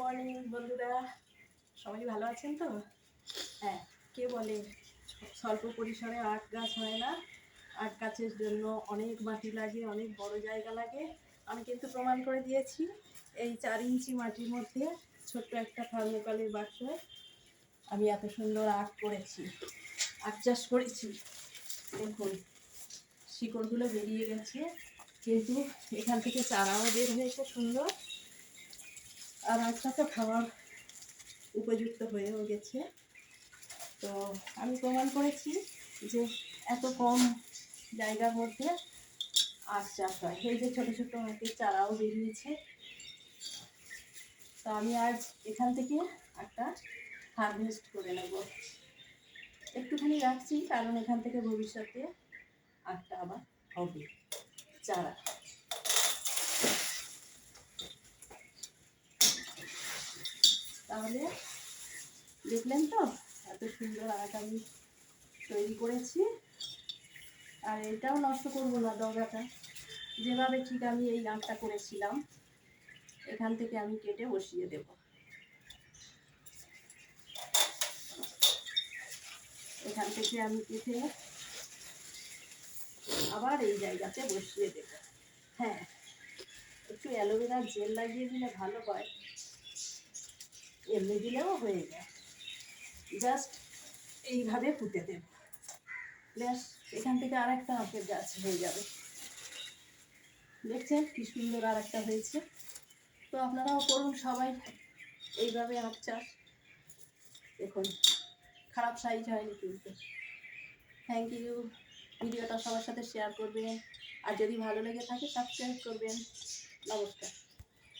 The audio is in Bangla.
মর্নিং বন্ধুরা, সবাই ভালো আছেন তো? হ্যাঁ, কে বলে স্বল্প পরিসরে আখ গাছ হয় না? আখ গাছের জন্য অনেক মাটি লাগে, অনেক বড় জায়গা লাগে। আমি কিন্তু প্রমাণ করে দিয়েছি। এই 4 ইঞ্চি মাটির মধ্যে ছোট্ট একটা থার্মোকলের বাক্সে আমি এত সুন্দর আখ করেছি, আখ চাষ করেছি। দেখুন, শিকড়গুলো বেরিয়ে গেছে, কিন্তু এখান থেকে চারাও বের হয়েছে সুন্দর। আর আখটা তো খাওয়ার উপযুক্ত হয়েও গেছে। তো আমি প্রমাণ করেছি যে এত কম জায়গার মধ্যে আখ চাষ হয়। এই যে ছোটো ছোটো আখের চারাও বেরিয়েছে। তো আমি আজ এখান থেকে একটা হারভেস্ট করে নেব। একটুখানি রাখছি, কারণ এখান থেকে ভবিষ্যতে আখটা আবার হবে চারা। তাহলে দেখলেন তো এত সুন্দর আখ আমি তৈরি করেছি। আর এটাও নষ্ট করবো না, ডগাটা যেভাবে ঠিক আমি এই আখটা করেছিলাম এখান থেকে আমি কেটে বসিয়ে দেব। এখান থেকে আমি কেটে আবার এই জায়গাতে বসিয়ে দেব। হ্যাঁ, একটু অ্যালোভেরার জেল লাগিয়ে দিলে ভালো হয়, এমনি দিলেও হয়ে যায়। জাস্ট এইভাবে পুঁতে দেব, ব্যাস এখান থেকে আর একটা আখের গাছ হয়ে যাবে। দেখছেন কি সুন্দর আর একটা হয়েছে। তো আপনারাও করুন সবাই এইভাবে আখ চাষ। দেখুন, খারাপ সাইজ হয়নি কিন্তু। Thank you. ভিডিওটা সবার সাথে শেয়ার করবেন, আর যদি ভালো লেগে থাকে সাবস্ক্রাইব করবেন। নমস্কার।